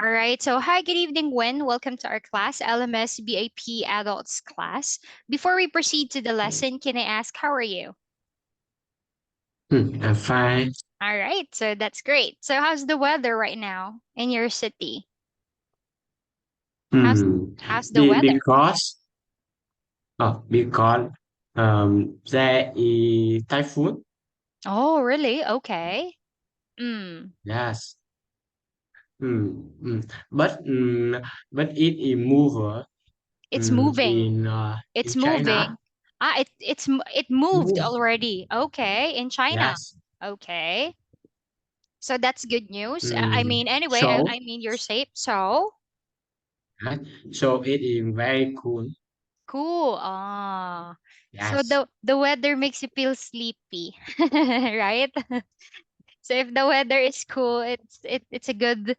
All right. So, hi, good evening, Wen. Welcome to our class, LMS BAP Adults class. Before we proceed to the lesson, can I ask, how are you? I'm fine. All right. So, that's great. So, how's the weather right now in your city? How's Hmm. how's the Be- weather? because because there is typhoon. Oh, really? Okay. Mm, Yes. Hmm. But but it is mover it's moving. in It's China. moving. It moved Move. already. Okay, in China. Yes. Okay. So that's good news. I Hmm. mean, anyway, I, So I mean, you're safe. So yes. So it is very cool. cool. Ah, so Yes. the weather makes you feel sleepy, right? So if the weather is cool, it's a good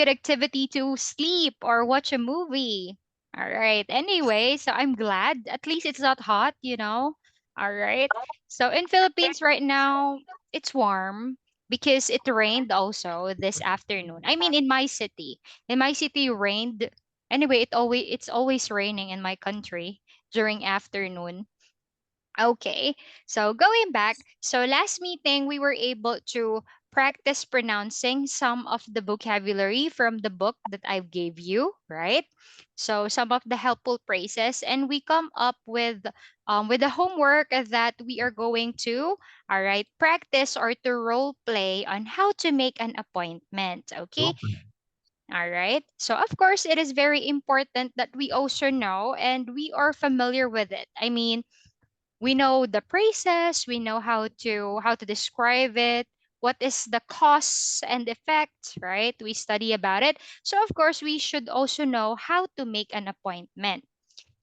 activity to sleep or watch a movie. All right. Anyway, so I'm glad at least it's not hot. All right. So in Philippines right now, it's warm because it rained also this afternoon. I mean in my city. In my city rained. Anyway, it's always raining in my country during afternoon. Okay, so going back, so last meeting we were able to practice pronouncing some of the vocabulary from the book that I gave you, right? So some of the helpful phrases, and we come up with the homework that we are going to, all right, practice or to role play on how to make an appointment. Okay, all right. So of course, it is very important that we also know and we are familiar with it. I mean, we know the praises, we know how to describe it, what is the cause and effect, right? We study about it. So of course we should also know how to make an appointment.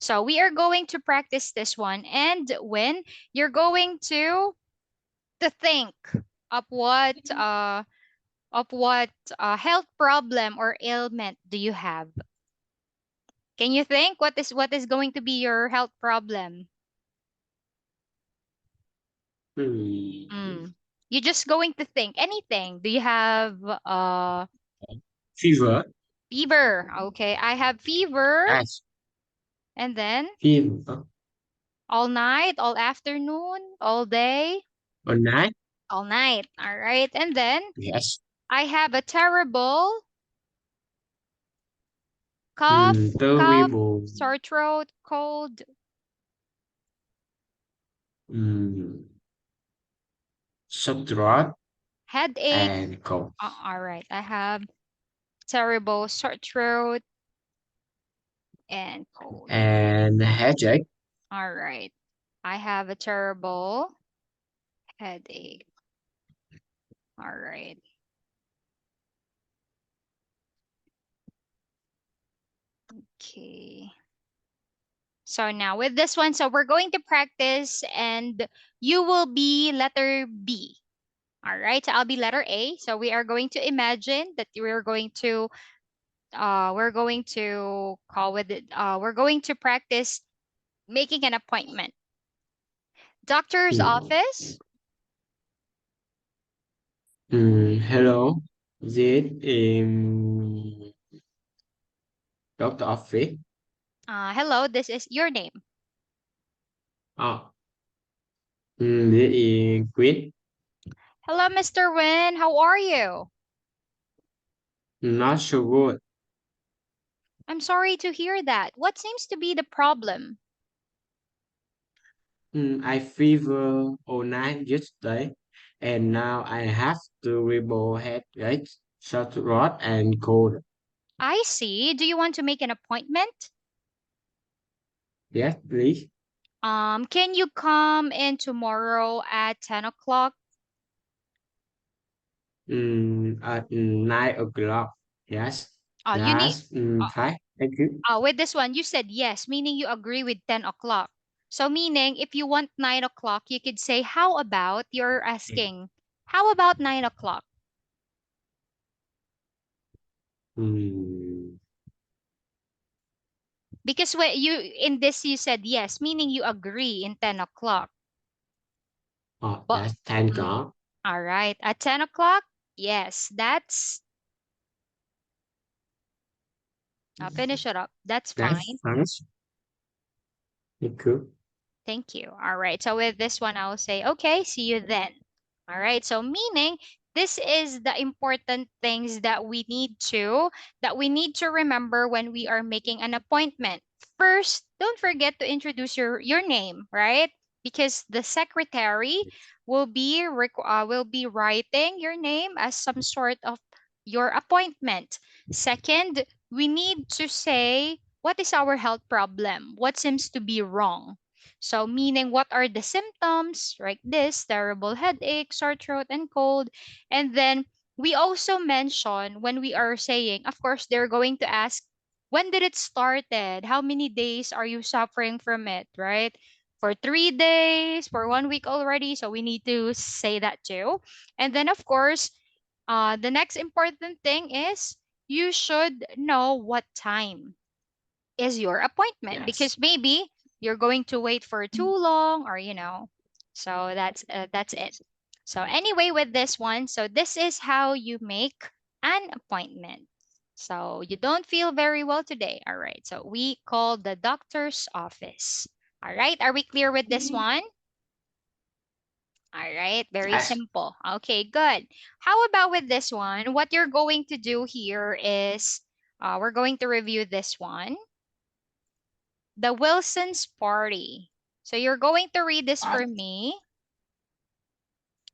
So we are going to practice this one, and when you're going to think of what health problem or ailment do you have. Can you think what is going to be your health problem? Hmm. Mm. You're just going to think anything. Do you have Fever. fever? Okay, I have fever, Yes. and then Fever. all night, all afternoon, all day, Or night. all night. All right, and then Yes. I have a terrible cough, Terrible. sore throat, cold, Hmm. Sore throat headache. and cold. All right, I have terrible sore throat and cold. And headache. All right, I have a terrible headache. All right. Okay. So now with this one, so we're going to practice and you will be letter B. All right. So I'll be letter A. So we are going to imagine that we're going to call with it we're going to practice making an appointment. Doctor's Hmm. office. Hello. This Doctor Office. Hello, this is your name. Oh, this is Queen. Hello, Mr. Win. How are you? Not so good. I'm sorry to hear that. What seems to be the problem? I fever all night yesterday, and now I have terrible headache, sore throat, and cold. I see. Do you want to make an appointment? Yes, please. Can you come in tomorrow at 10 o'clock? At 9 o'clock. Yes. You need, Yes. uh, Fine. Thank you. with this one, you said yes, meaning you agree with 10 o'clock. So, meaning if you want 9 o'clock, you could say, how about you're asking, how about 9 o'clock? Mm, Because in this, you said yes, meaning you agree in 10 o'clock. But, that's 10 mm, o'clock. all right, at 10 o'clock, yes, that's I'll finish it up. That's That's fine. fast. It could. Thank you. All right. So with this one, I'll say, okay, see you then. All right. So meaning this is the important things that we need to remember when we are making an appointment. First, don't forget to introduce your name, right? Because the secretary will be writing your name as some sort of your appointment. Second, we need to say what is our health problem? What seems to be wrong? So, meaning what are the symptoms, like this terrible headache, sore throat, and cold. And then we also mention when we are saying, of course, they're going to ask, when did it started? How many days are you suffering from it, right? For 3 days, for 1 week already. So, we need to say that too. And then, of course, the next important thing is you should know what time is your appointment Yes. because maybe you're going to wait for too long or so that's it. So anyway with this one, so this is how you make an appointment. So you don't feel very well today, all right, so we call the doctor's office. All right, are we clear with this one? All right, very Yes. simple. Okay, good. How about with this one? What you're going to do here is we're going to review this one, the Wilson's party. So you're going to read this Yes. for me.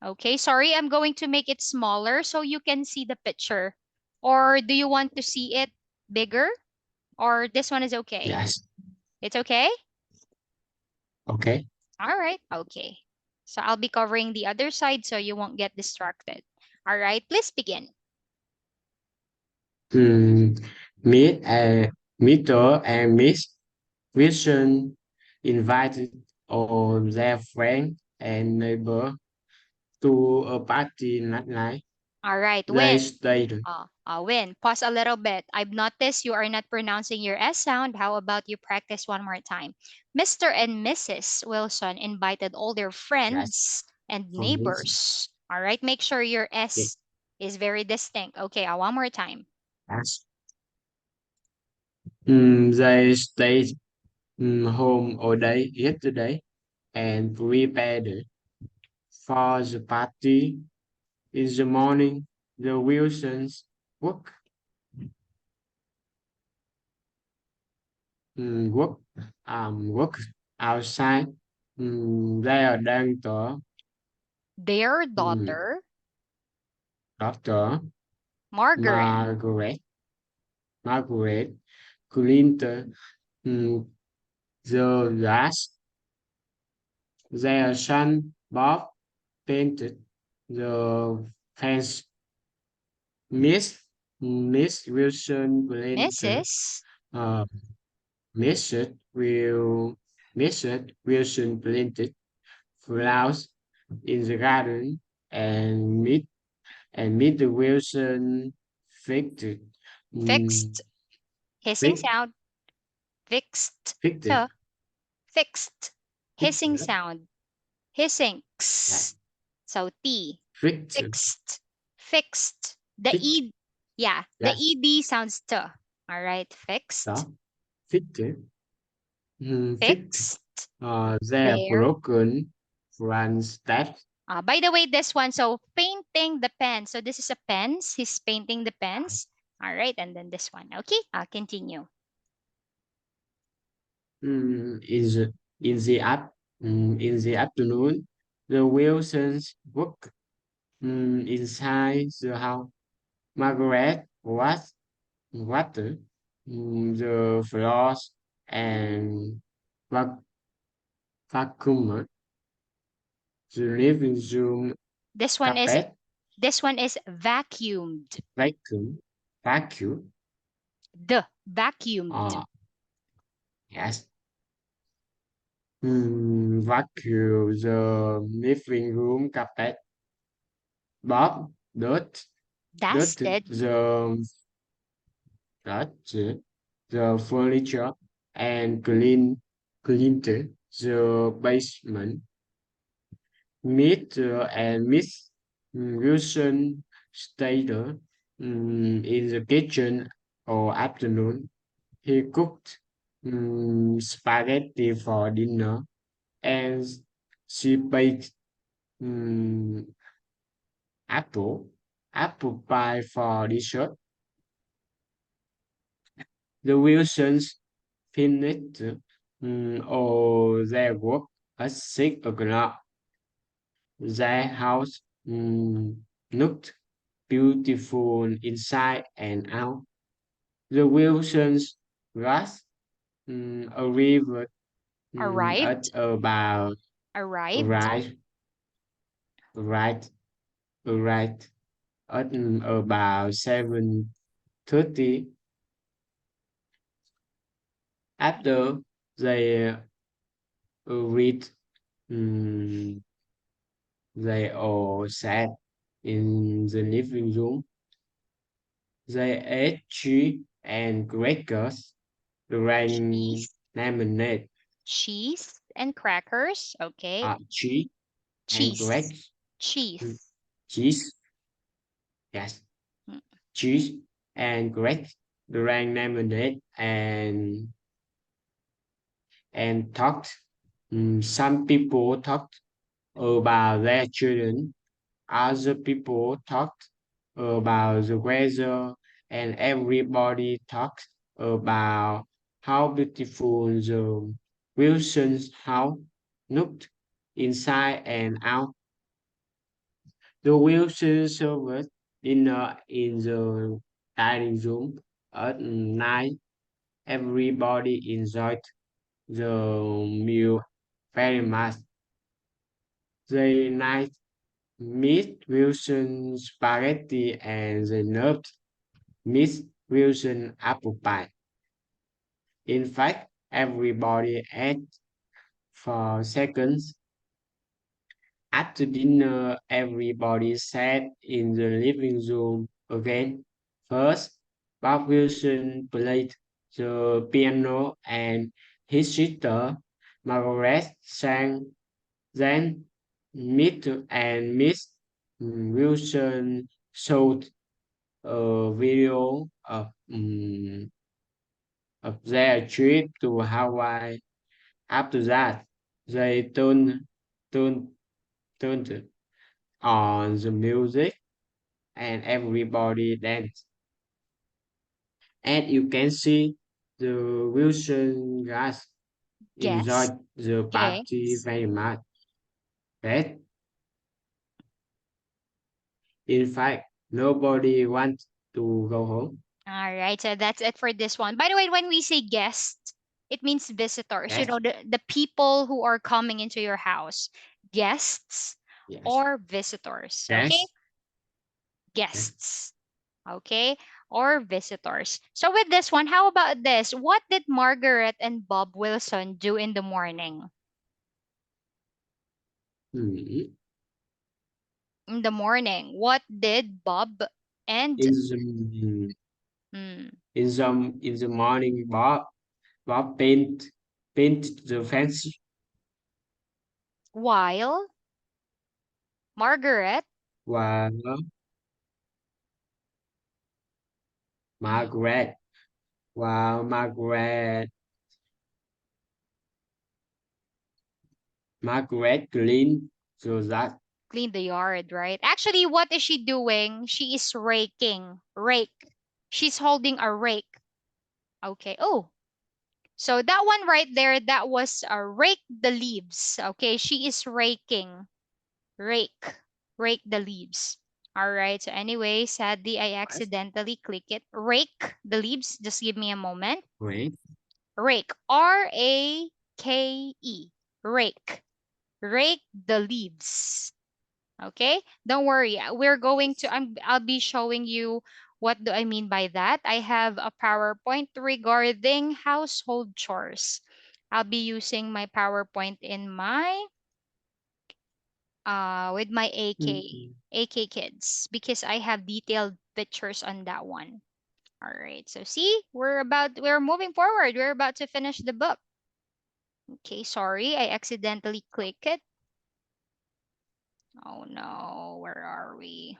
Okay, sorry, I'm going to make it smaller so you can see the picture. Or do you want to see it bigger? Or this one is okay? Yes. It's okay? Okay. All right, okay. So I'll be covering the other side so you won't get distracted. All right, please begin. Hmm. Meet a Mr. and Miss Wilson invited all their friends and neighbors to a party that night. All right, They Win. stayed. Win. Pause a little bit. I've noticed you are not pronouncing your S sound. How about you practice one more time? Mr. and Mrs. Wilson invited all their Yes. friends and For me. neighbors. All right, make sure your Yes. S is very distinct. Okay, one more time. Yes. They stayed home all day yesterday and prepared for the party. In the morning, the Wilsons work, work, work outside. They đang tỏ Their um, daughter, Dr. Margaret. Margaret Clinton, um, the last their son Bob painted the fence. Miss Wilson Clinton, Mrs. uh, Mrs. Will Mrs. Wilson planted flowers in the garden and meet the Wilson fixed mm, Fixed. Hissing fixed sound. Fixed. fixed Tuh. Fixed. fixed Hissing sound. Hissing. yeah, Ks. So T. fixed Fixed. Fixed. The fixed E, yeah, the yes ED sounds T. All right, đó fixed. fixed fixed Fixed. they are There. broken front steps. By the way, this one, so painting the pen. So this is a pens. He's painting the pens. All right, and then this one. Okay, I'll continue. Mm, in the in the afternoon, the Wilsons walk inside the house. Margaret was water the floors and vac- vacuumed the living room This one is carpet. vacuumed. Vacuum, vacuum. The vacuumed. Uh, yes. Vacuum the living room carpet. Bob dusted Dusted. the furniture and cleaned the basement. Mr. and Miss Wilson stayed in the kitchen all afternoon. He cooked spaghetti for dinner and she baked mm, apple apple pie for dessert. The Wilsons finished all their work at 6 o'clock. Their house looked beautiful inside and out. The Wilsons grass arrived at Arrived. about Arrived. right, right, right at about 7:30. After they read, mm, they all sat in the living room. They ate cheese and crackers, drank Cheese. lemonade, Cheese and crackers. Okay. cheese and Cheese. crackers, mm, Cheese. cheese, yes, Mm. cheese and crackers, drank lemonade and talked. Some people talked about their children. Other people talked about the weather, and everybody talked about how beautiful the Wilson's house looked inside and out. The Wilsons served dinner in the dining room at night. Everybody enjoyed the meal very much. They night Miss Wilson spaghetti and the loved Miss Wilson apple pie. In fact, everybody ate for seconds. After dinner, everybody sat in the living room again. First, Bob Wilson played the piano and his sister Margaret sang. Then Mr. and Miss Wilson showed a video of their trip to Hawaii. After that, they turned, turned on the music and everybody danced. And you can see the Wilson guys Guess. enjoyed the Okay. party very much. That, in fact, nobody wants to go home. All right. So that's it for this one. By the way, when we say guest, it means visitors. You Yes, know, the people who are coming into your house. Guests yes, or visitors. Okay? yes, yes. Guests. Okay? Or visitors. So with this one, how about this? What did Margaret and Bob Wilson do in the morning? Mm. In the morning, what did Bob and In the mm, in the morning, Bob paint the fence while Margaret while mm, Margaret while Margaret cleaned the that clean the yard, right? Actually, what is she doing? She is raking. Rake. She's holding a rake. Okay. Oh, so that one right there, that was rake the leaves. Okay. She is raking. Rake. Rake the leaves. All right. So anyway, sadly, I was accidentally click it. Rake the leaves. Just give me a moment. great. Rake. Rake. Rake. Rake the leaves. Okay? Don't worry. We're going to I'll be showing you what do I mean by that. I have a PowerPoint regarding household chores. I'll be using my PowerPoint in my with my Mm-mm. AK kids because I have detailed pictures on that one. All right. So see, we're moving forward. We're about to finish the book. Okay, sorry. I accidentally clicked it. Oh no, where are we?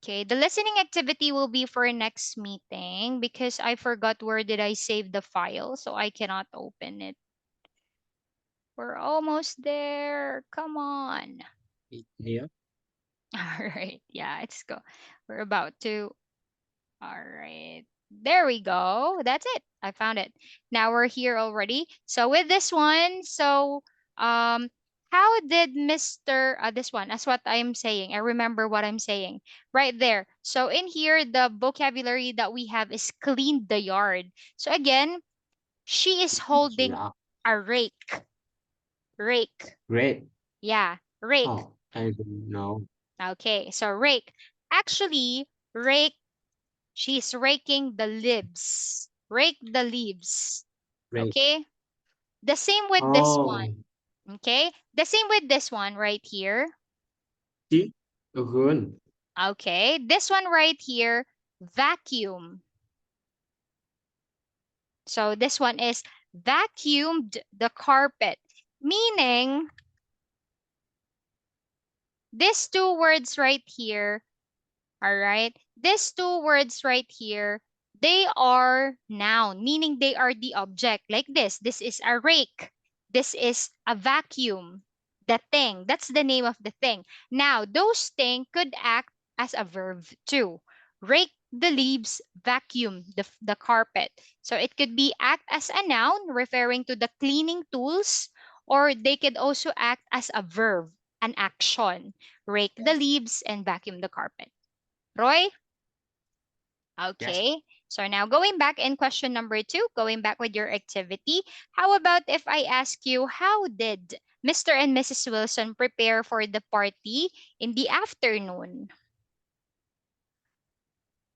Okay, the listening activity will be for next meeting because I forgot where did I save the file, so I cannot open it. We're almost there. Come on. Here. All right. Yeah, let's go. We're about to. All right. There we go. That's it. I found it. Now we're here already. So with this one, um how did Mr. This one, that's what I'm saying. I remember what I'm saying. Right there. So in here the vocabulary that we have is clean the yard. So again, she is holding Yeah. a rake. Rake. Great. Yeah, rake. Oh, I don't know. Okay. So rake. Actually, rake, she's raking the leaves. Rake the leaves. Great. Okay? The same with this Oh, one. Okay? The same with this one right here. see? Good. Okay? This one right here, vacuum. So this one is vacuumed the carpet. Meaning, these two words right here. All right. These two words right here, they are noun, meaning they are the object. Like this. This is a rake. This is a vacuum. The thing. That's the name of the thing. Now, those things could act as a verb too. Rake the leaves, vacuum the carpet. So it could be act as a noun referring to the cleaning tools, or they could also act as a verb, an action. Rake the leaves and vacuum the carpet. Roy? Yes. Okay. So now going back in question number two, going back with your activity, how about if I ask you, how did Mr. and Mrs. Wilson prepare for the party in the afternoon?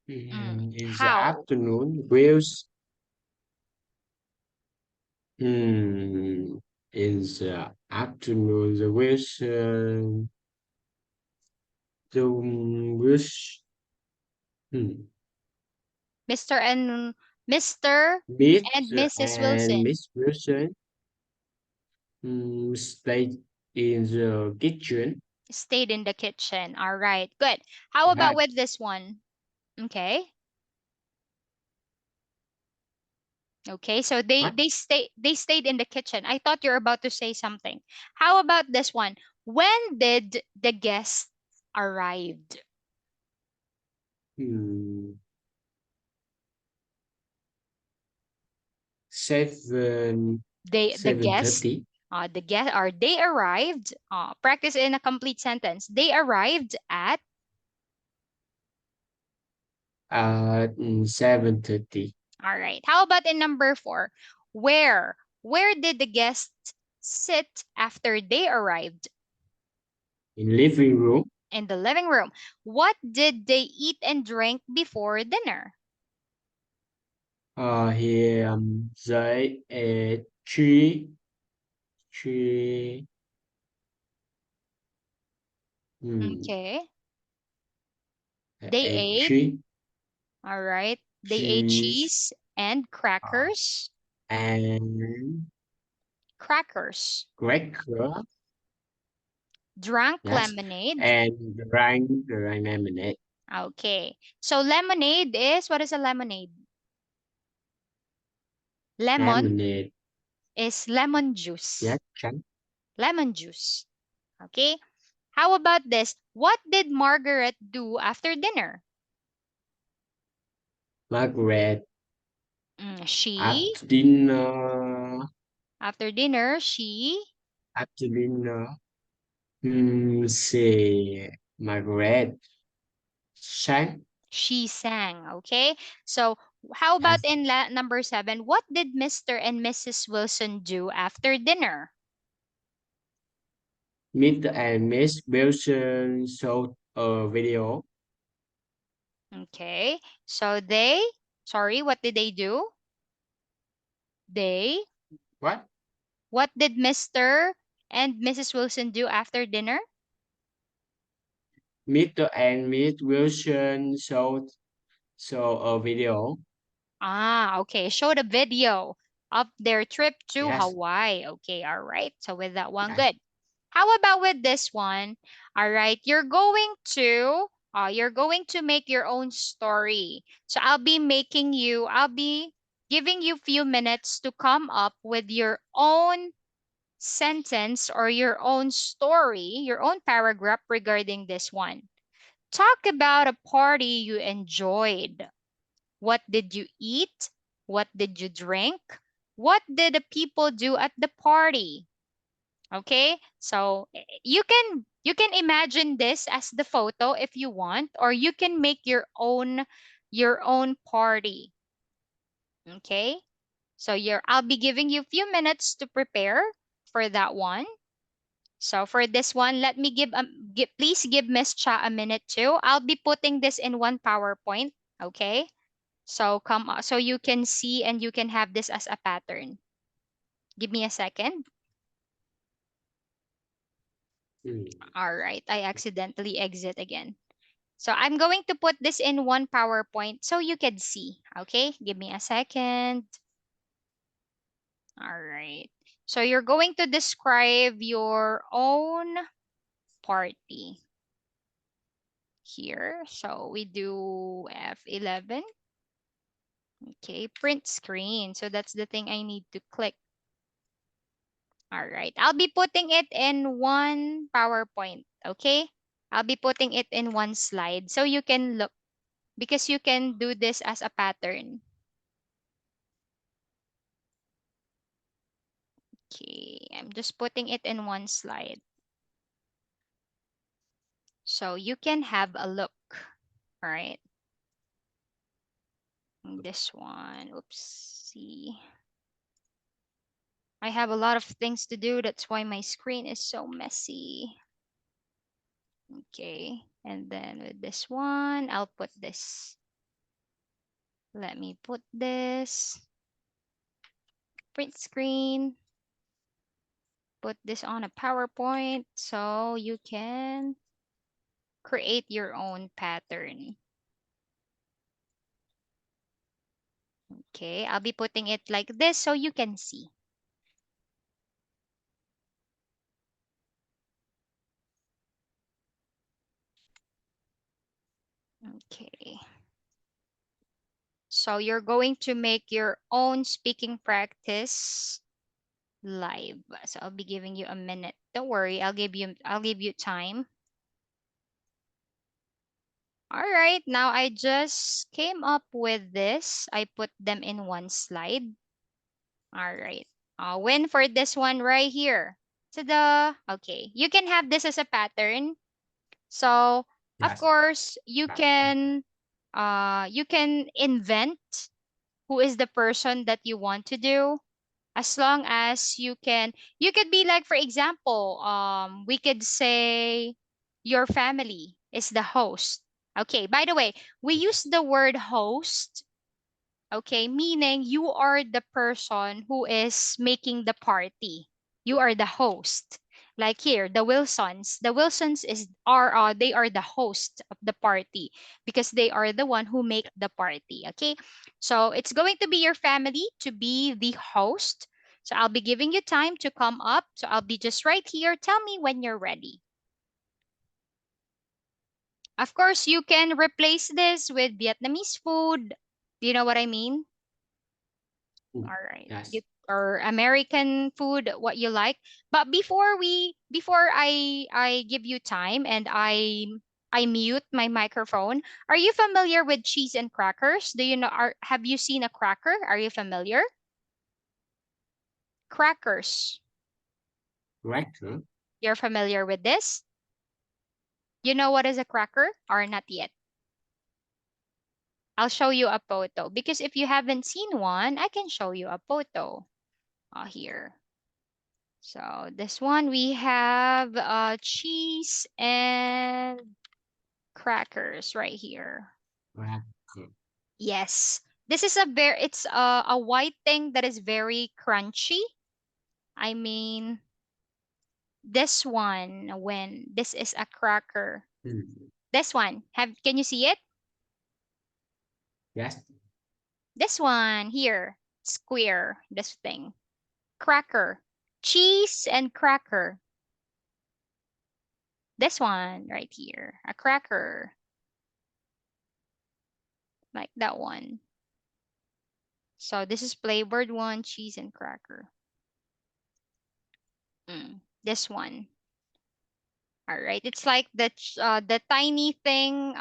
In the How? afternoon, Wills. Hmm. In the afternoon, the Wills. The Wills. Hmm. Mr. and Mr. Miss and Mrs. and Wilson Miss Wilson stayed in the kitchen. stayed in the kitchen. All right. Good. How about Right. with this one? Okay. Okay, so What? they stayed in the kitchen. I thought you're about to say something. How about this one? When did the guests arrived? Hmm. 7, The guests 7:30. the guest or they arrived. Practice in a complete sentence. They arrived at. 7:30. All right. How about in number four? Where? Where did the guests sit after they arrived? In living room. In the living room. What did they eat and drink before dinner? He they ate three hmm, Okay. They ate ate. All right. They ate cheese cheese and uh, crackers. and Crackers. cracker. Drank Yes, lemonade. and the lemonade. Okay. So lemonade is, what is a lemonade? Lemon Lemonade. is lemon Yes, juice. chanh. Lemon juice. Okay. How about this? What did Margaret do after dinner? Margaret. She, After dinner. after dinner, she After dinner. Say Margaret. Sang. she sang. Okay. So how about Yes. in number seven? What did Mr. and Mrs. Wilson do after dinner? Mr. and Miss Wilson showed a video. Okay. So sorry, what did they do? They, What? what did Mr. and Mrs. Wilson do after dinner? Mr. and Miss Wilson show a video. Ah, okay. Showed a video of their trip to Yes. Hawaii. Okay, all right. So with that one, Yes. good. How about with this one? All right, you're going to You're going to make your own story. So I'll be giving you few minutes to come up with your own sentence or your own story, your own paragraph regarding this one. Talk about a party you enjoyed. What did you eat? What did you drink? What did the people do at the party? Okay? So you can imagine this as the photo if you want, or you can make your own party. Okay? So I'll be giving you a few minutes to prepare for that one. So for this one, let me please give Miss Cha a minute too. I'll be putting this in one PowerPoint. Okay? So you can see and you can have this as a pattern. Give me a second. Mm. All right, I accidentally exit again. So I'm going to put this in one PowerPoint so you can see. Okay, give me a second. All right. So you're going to describe your own party here. So we do F11. Okay, print screen. So that's the thing I need to click. All right. I'll be putting it in one PowerPoint. Okay. I'll be putting it in one slide so you can look because you can do this as a pattern. Okay. I'm just putting it in one slide so you can have a look. All right. This one. Oops. See. I have a lot of things to do. That's why my screen is so messy. Okay. And then with this one, I'll put this. Let me put this print screen. Put this on a PowerPoint so you can create your own pattern. Okay, I'll be putting it like this so you can see. Okay. So you're going to make your own speaking practice live. So I'll be giving you a minute. Don't worry, I'll give you time. All right, now I just came up with this. I put them in one slide. All right. I'll win for this one right here. Ta-da! Okay, you can have this as a pattern. So, of Yes. course, you Right. can invent who is the person that you want to do, as long as you could be like, for example, we could say your family is the host. Okay, by the way, we use the word host. Okay, meaning you are the person who is making the party. You are the host. Like here, the Wilsons. The Wilsons they are the host of the party because they are the one who make the party. Okay, so it's going to be your family to be the host. So I'll be giving you time to come up. So I'll be just right here. Tell me when you're ready. Of course, you can replace this with Vietnamese food. Do you know what I mean? Mm. All right. Yes. Or American food, what you like. But before I give you time and I mute my microphone, are you familiar with cheese and crackers? Do you know have you seen a cracker? Are you familiar? Crackers. Right. Huh? You're familiar with this? You know what is a cracker or not yet? I'll show you a photo because if you haven't seen one, I can show you a photo here. So this one we have cheese and crackers right here. Right. Yes. This is it's a white thing that is very crunchy. I mean, this is a cracker. Mm. This one, can you see it? Yes. This one here, square, this thing. Cracker. Cheese and cracker. This one right here, a cracker. like that one. So this is flavored one, cheese and cracker. This one. All right. It's like the tiny thing,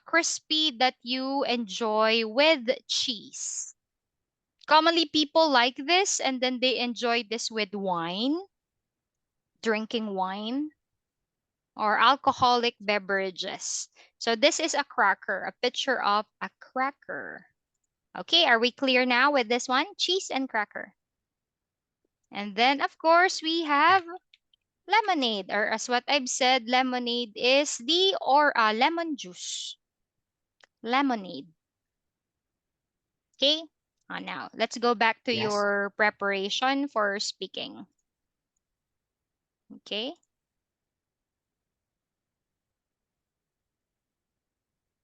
crispy that you enjoy with cheese. Commonly, people like this, and then they enjoy this with wine, drinking wine, or alcoholic beverages. So this is a cracker, a picture of a cracker. Okay, are we clear now with this one? Cheese and cracker. And then, of course, we have lemonade, or as what I've said, lemonade is the or lemon juice. Lemonade. Okay. Now let's go back to Yes. your preparation for speaking. Okay.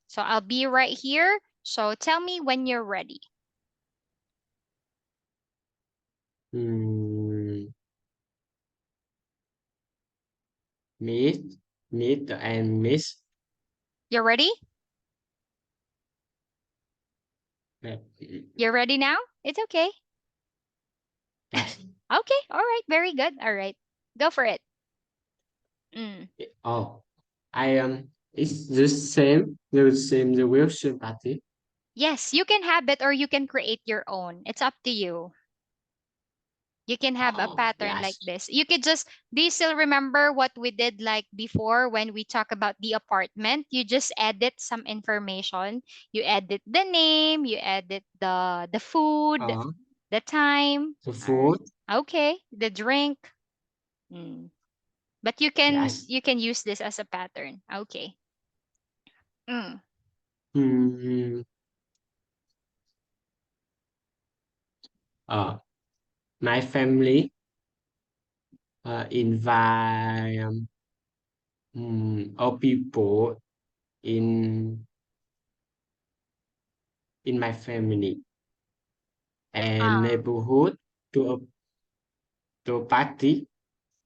So I'll be right here. So tell me when you're ready. Mm, meat, meat and meat. You're ready? Uh, You're ready now? It's okay. Yes. Okay. All right. Very good. All right. Go for it. Mm. Oh, it's the same the Wilson party. Yes, you can have it or you can create your own. It's up to you. You can have a Oh, pattern like yes. this. You could just, do you still remember what we did like before when we talk about the apartment? You just edit some information. You edit the name, you edit the food, Uh, the time. the All right. food. Okay, the drink. Mm. But Yes. you can use this as a pattern. Okay. Mm. Mm, uh, my family invite all people in my family and Um, neighborhood to a party.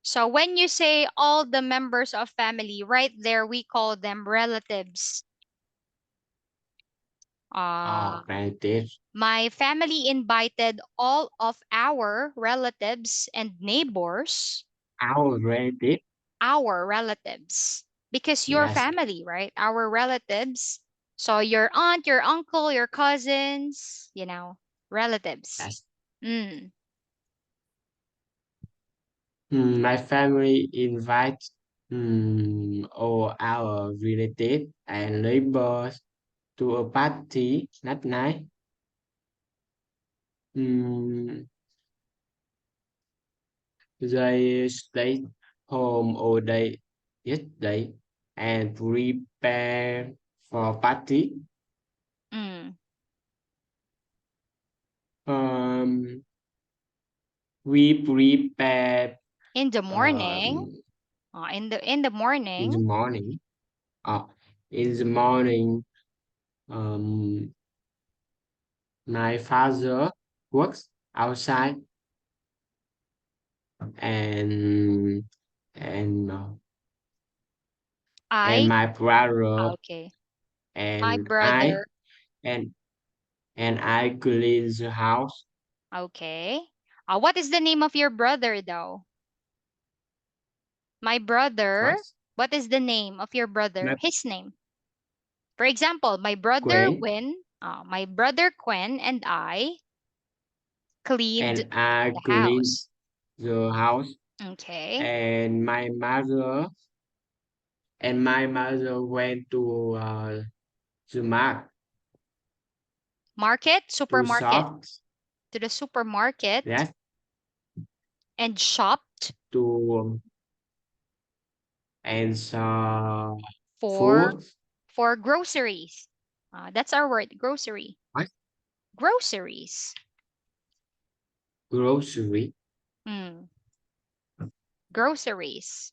so when you say all the members of family, right there we call them relatives. Uh, Granted, my family invited all of our relatives and neighbors, our relative. our relatives, because your Yes. family, right? Our relatives. So your aunt, your uncle, your cousins, relatives. Yes. Mm. My family invite all our relatives and neighbors to a party that night. Mm, they stayed home all day yesterday and prepare for party. Mm. Um, we prepare In the morning, um, in the in the morning, morning. Uh, in the morning, um, my father works outside and and uh, and I my brother okay. My and I brother, and I clean the house okay. What is the name of your brother though? My brother, first. what is the name of your brother? My His name. For example, Gwen My brother Quen and I cleaned and I the clean house. the house Okay. and my mother went to the Market, to supermarket, shop. to the supermarket Yes, and shopped to and some for food. for groceries. That's our word, grocery. What? Groceries. Grocery. Mm, groceries.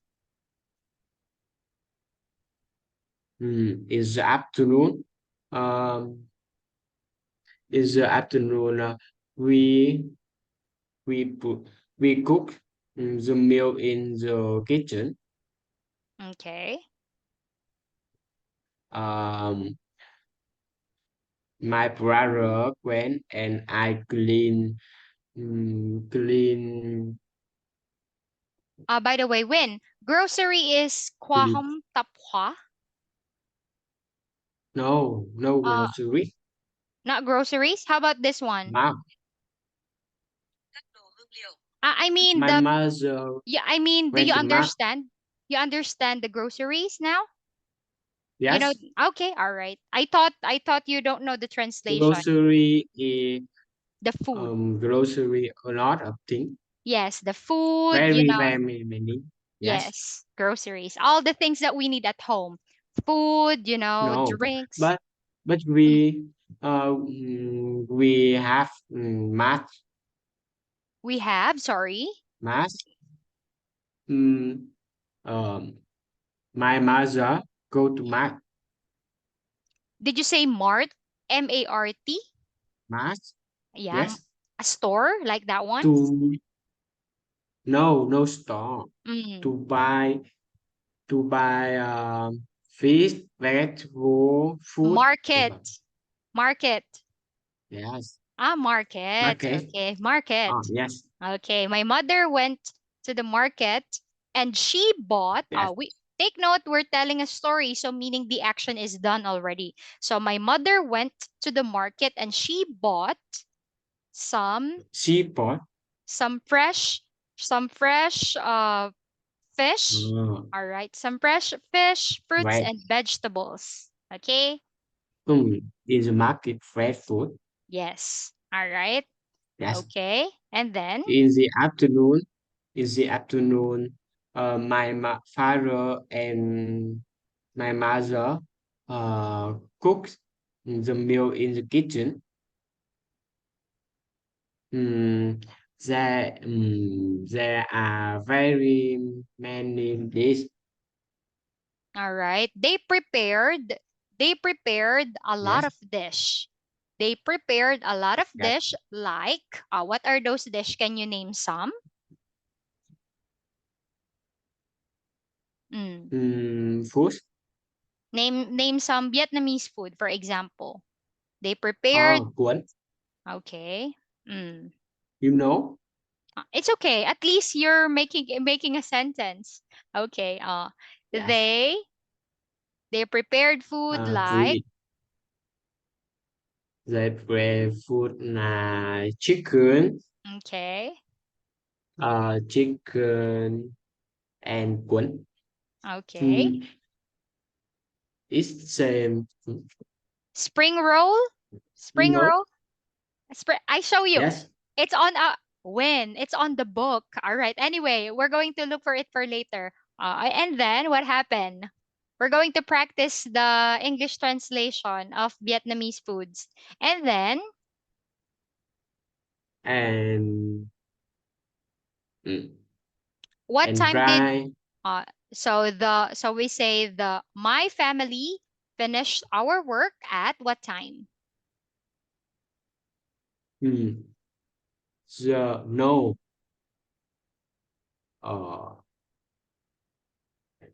In the afternoon. Um, in the afternoon, we we put we cook the meal in the kitchen. Okay. Um, My brother went and I clean. By the way, Win, grocery is clean. kwahom tapwa. No, no Uh, grocery. not groceries. How about this one? Mom, I mean my the mother yeah. I mean, do went you to mark. understand? You understand the groceries now? You know. Yes, Okay, all right. I thought you don't know the translation. grocery is The food. grocery a lot of things. Yes, the food. Very very many. Yes. Yes, groceries. All the things that we need at home. Food. No, Drinks. but Mm, we have we have. Sorry. math. Mm, um, my mother go to Did you say Mart? MART? math. Yeah, Yes, a store like that one. to no store Mm. to buy fish, vegetable, food. Market. Market. Yes, Market. market. Okay, market. Yes, Okay, my mother went to the market and she bought. yes. We take note. We're telling a story, so meaning the action is done already. So my mother went to the market and she bought some Seaport. some fresh some fresh fish. Uh, All right, some fresh fish, fruits, right. and vegetables. Okay. In the market, fresh food. Yes. All right. Yes. Okay. And then In the afternoon, in the afternoon, father and my mother cooked the meal in the kitchen. Mm, there are very many dishes. all right. They prepared a lot Yes, of dish. They prepared a lot of yes. dish like what are those dish? Can you name some? Mm. Food. Name some Vietnamese food, for example. They prepared. Oh, Quan. Okay. Mm. You know? It's okay. At least you're making a sentence. Okay. Yes. They they prepared food like. We they prepare food chicken, Okay. chicken and Quan. Okay. Mm, it's same. Spring roll? You Spring know? roll? I show you. Yes. It's on when? It's on the book. All right. Anyway, we're going to look for it for later. And then what happened? We're going to practice the English translation of Vietnamese foods. And then And mm, what and time did dry. uh so we say the my family finished our work at what time? Mm, the no. Uh,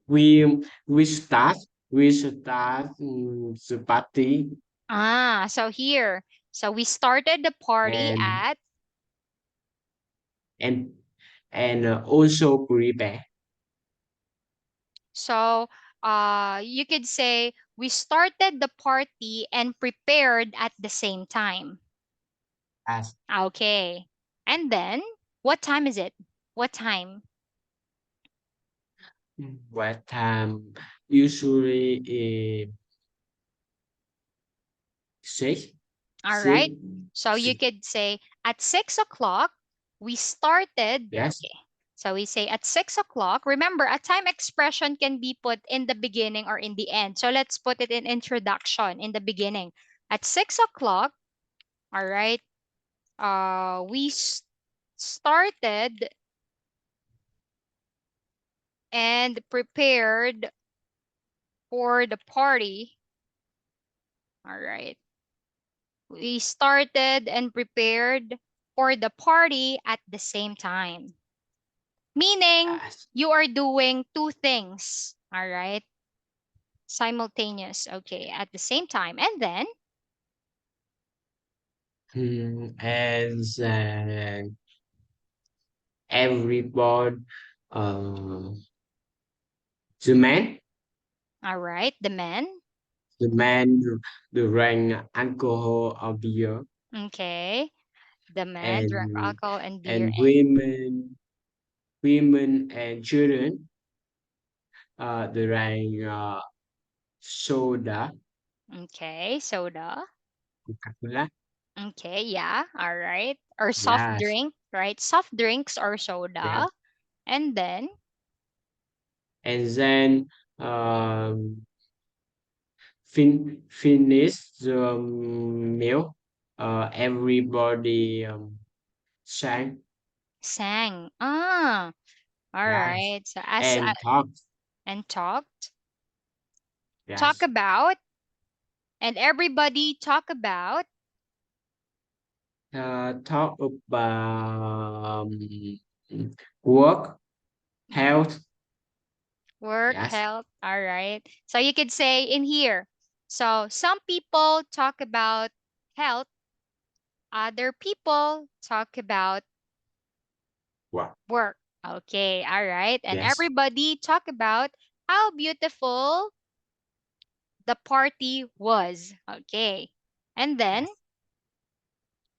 we we start the party So here. So we started the party and at. and also prepare So you could say we started the party and prepared at the same time. as Okay. And then what time is it? What time? what time usually six All six right. So you six could say at 6 o'clock we started. yes Okay. So we say at 6 o'clock. Remember, a time expression can be put in the beginning or in the end. So let's put it in introduction in the beginning. At 6 o'clock, all right, we started and prepared for the party. All right. We started and prepared for the party at the same time, meaning yes you are doing two things. All right. Simultaneous. Okay. At the same time. And then. And then everybody, uh, the man, All right. The men. the man drank alcohol or beer, Okay. The men drank and alcohol and beer. and women and children drank soda, Okay. Soda. Coca-Cola. Okay. Yeah. All right. Or soft Yes, drink, right? Soft drinks or soda. yes. And then And then finish the meal. Everybody sang, sang. Ah. All yes, right. So as and talk, and talked. Talk yes. about. And everybody talk about Talk about work, mhm, health, work, yes. health. All right. So you could say in here. So some people talk about health, other people talk about Work, work. Okay. All right. And yes, everybody talk about how beautiful the party was. Okay. And then yes.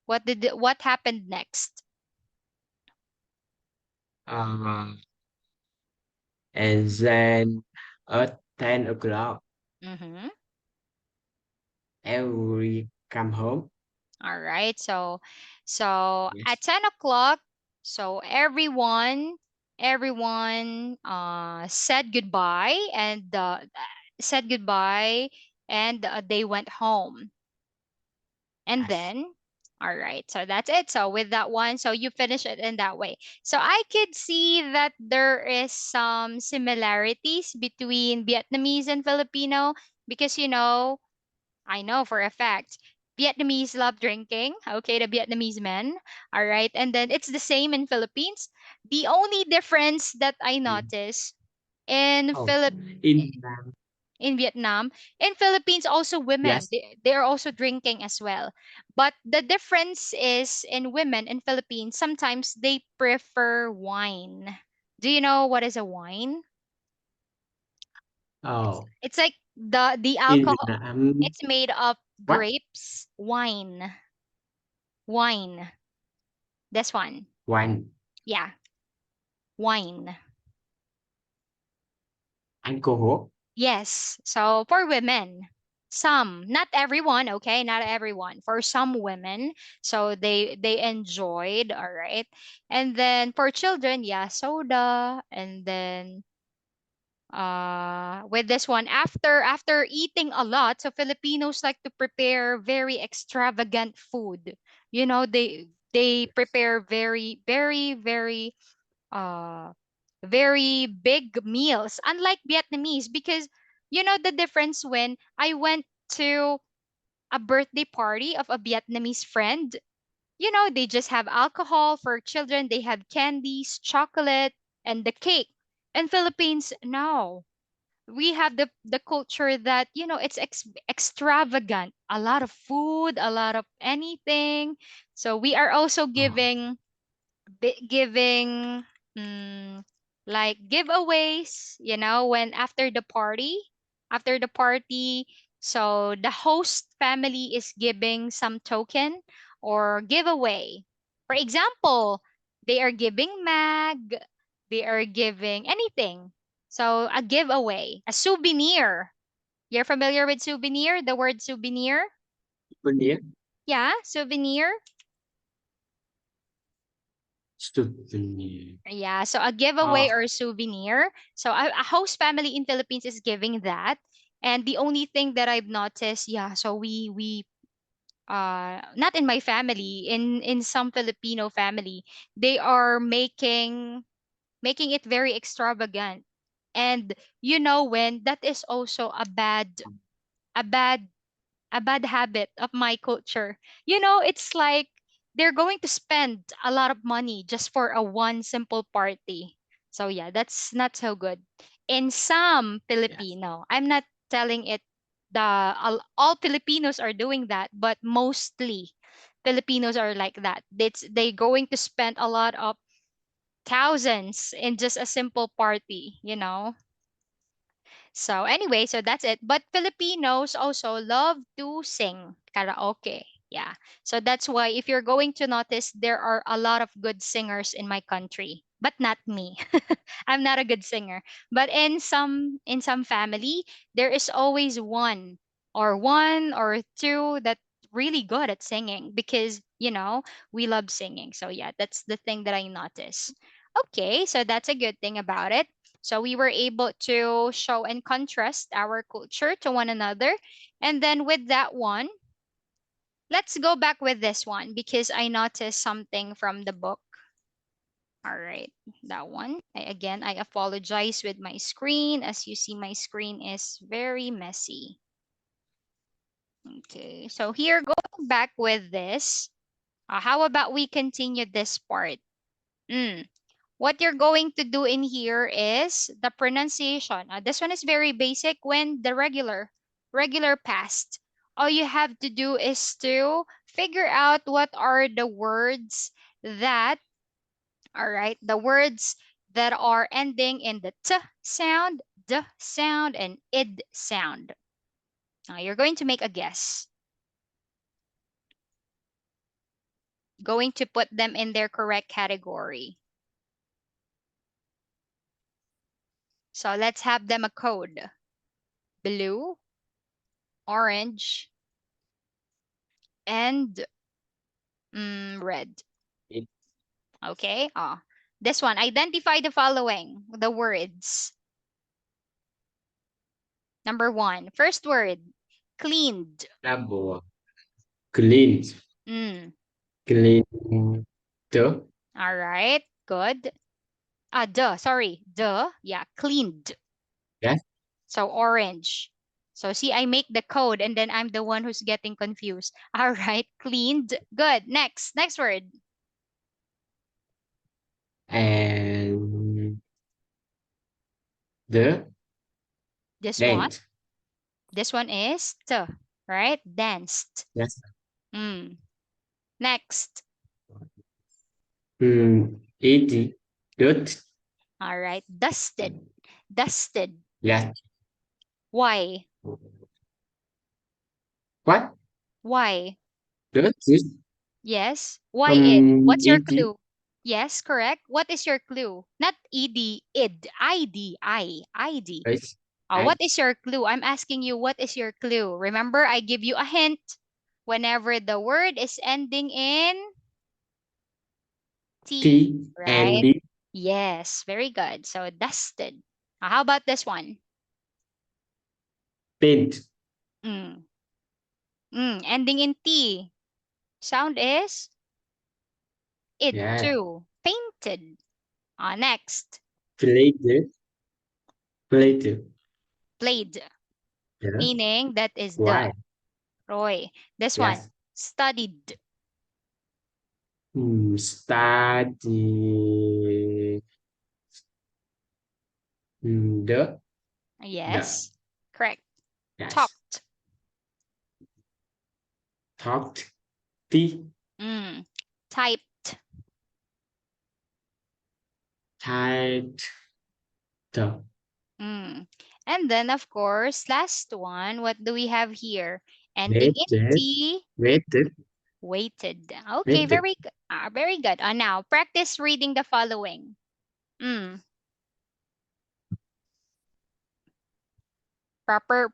what happened next? Uh, and then at 10 o'clock, Mm-hmm. every come home, All right. So at yes. 10 o'clock, so everyone said goodbye and said goodbye and they went home. And Yes. then all right. So that's it. So with that one, so you finish it in that way. So I could see that there is some similarities between Vietnamese and Filipino because I know for a fact Vietnamese love drinking. Okay, the Vietnamese men. All right, and then it's the same in Philippines. The only difference that I Mm. notice in Oh, Philip in Vietnam, in Vietnam, in Philippines also women yes. they're also drinking as well. But the difference is in women in Philippines sometimes they prefer wine. Do you know what is a wine? It's Oh, it's like the in alcohol. Vietnam, It's made of what? grapes, wine. This one. Wine, Yeah, wine. alcohol. Yes. So for women, some, not everyone, okay, not everyone. For some women, so they enjoyed, all right. And then for children, yeah, soda. And then with this one, after eating a lot, so Filipinos like to prepare very extravagant food. They prepare very uh very big meals, unlike Vietnamese, because the difference when I went to a birthday party of a Vietnamese friend, they just have alcohol for children, they have candies, chocolate, and the cake. In Philippines, no. We have the culture that, it's extravagant, a lot of food, a lot of anything. So we are also Oh, giving mm, like giveaways, when after the party, so the host family is giving some token or giveaway. For example, they are giving they are giving anything. So a giveaway, a souvenir. You're familiar with souvenir, the word souvenir? souvenir, Yeah, souvenir. souvenir. Yeah, so a giveaway Oh, or a souvenir. So a host family in Philippines is giving that. And the only thing that I've noticed, yeah, so we not in my family, in some Filipino family, they are making it very extravagant. And when that is also a bad a bad habit of my culture. It's like they're going to spend a lot of money just for a one simple party. So yeah, that's not so good. In some yes. Filipino, I'm not telling it all Filipinos are doing that, but mostly Filipinos are like that. They going to spend a lot of thousands in just a simple party, you know. So anyway, so that's it. But Filipinos also love to sing karaoke. Yeah. So that's why if you're going to notice, there are a lot of good singers in my country, but not me. I'm not a good singer. But in some family, there is always one or two that really good at singing because, we love singing. So yeah, that's the thing that I notice. Okay, so that's a good thing about it. So we were able to show and contrast our culture to one another. And then with that one, let's go back with this one because I noticed something from the book. All right, that one. Again, I apologize with my screen. As you see, my screen is very messy. Okay, so here, going back with this, how about we continue this part? Mm. What you're going to do in here is the pronunciation. This one is very basic when the regular past. All you have to do is to figure out what are the words that, all right, the words that are ending in the t sound, d sound, and id sound. Now you're going to make a guess. Going to put them in their correct category. So let's have them a code. Blue, orange, and red. It Okay. This one. Identify the following. The words. Number one. First word. Cleaned. double clean, Mm. clean the All right. Good. Duh. Sorry. Duh. Yeah. Cleaned. yes So orange. So see, I make the code and then I'm the one who's getting confused. All right. Cleaned. Good. Next. Next word. and the This one. length. This one is t. Right. Danced. Yes. Mm. Next. It dirt. All right. Dusted. Dusted. Yes. Why? What? Why? Dirt is Yes. Why id? What's your it clue? Yes, correct. What is your clue? Not ed, id, id, id. is What I is your clue? I'm asking you, what is your clue? Remember, I give you a hint. Whenever the word is ending in T, T and right? D Yes, very good. So dusted. How about this one? paint. Mm. Ending in T. Sound is id Yeah. too. Painted. Next. Plate. Plate. Played. Yeah. Meaning that is the. Why? Roy. This one. Yes. Studied. Study. The the Yes. Correct. yes. Talked. Talked. T Mm. Typed. typed. The Mm. And then, of course, last one. What do we have here? Ending in waited. T. Waited. Waited. Okay, Waited. very good. Now, practice reading the following. Mm. Proper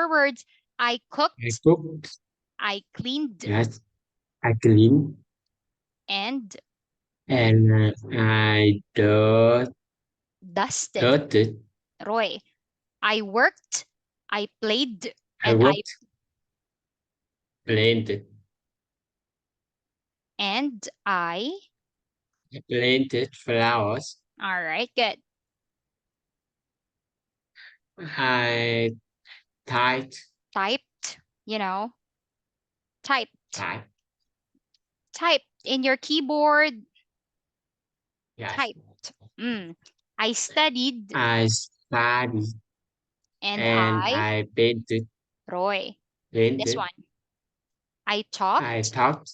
words. I I cooked. cooked. I cleaned. Yes. I cleaned. And And I dusted. dusted. Roy. I worked, I played, I and I worked. Planted. and I. Planted flowers. All right, good. I typed. Typed, you know, typed. Type. Typed in your keyboard, Yes. typed. I studied I studied and and I. I painted. Roy. This Painted. one. I I talked, talked,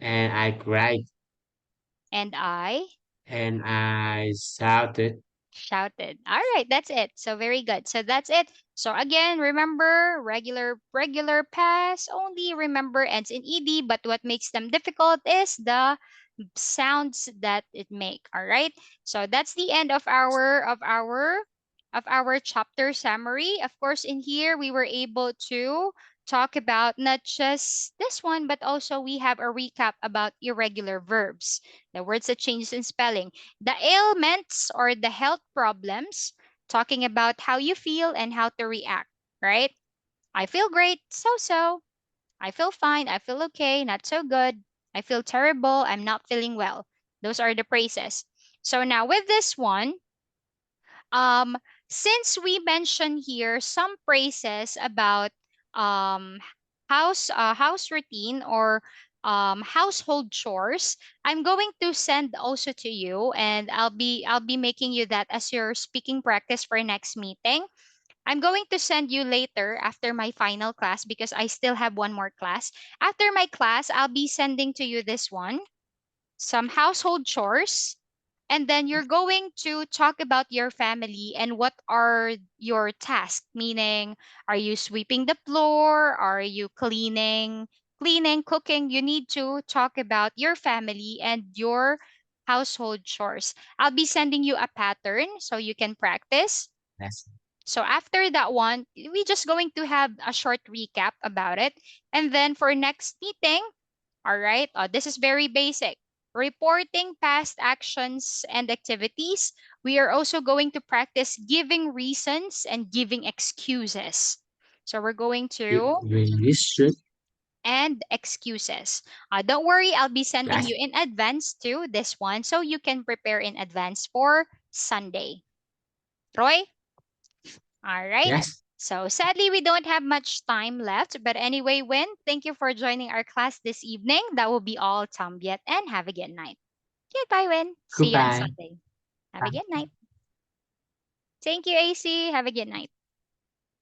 and I cried, and I and I shouted. shouted. All right, that's it. So very good. So that's it. So again, remember regular past only remember ends in ed, but what makes them difficult is the sounds that it make. All right, so that's the end of our chapter summary. Of course, in here we were able to talk about not just this one, but also we have a recap about irregular verbs, the words that changes in spelling, the ailments or the health problems, talking about how you feel and how to react. Right, I feel great, so so. I feel fine. I feel okay. Not so good. I feel terrible. I'm not feeling well. Those are the praises. So now with this one, um, since we mentioned here some praises about um, house routine or household chores, I'm going to send also to you, and I'll be making you that as your speaking practice for next meeting. I'm going to send you later after my final class because I still have one more class. After my class, I'll be sending to you this one, some household chores, and then you're going to talk about your family and what are your tasks, meaning are you sweeping the floor, are you cleaning, cooking. You need to talk about your family and your household chores. I'll be sending you a pattern so you can practice. Yes. So after that one, we just going to have a short recap about it. And then for next meeting, all right, this is very basic. Reporting past actions and activities. We are also going to practice giving reasons and giving excuses. So we're going to We should. and excuses. Don't worry, I'll be sending Yes. you in advance to this one so you can prepare in advance for Sunday. Roy? All right. Yes. So sadly, we don't have much time left. But anyway, Win, thank you for joining our class this evening. That will be all, Tambiet, and have a good night. Goodbye, Win. See you on Goodbye. Sunday. Have a good night. Thank you, AC. Have a good night.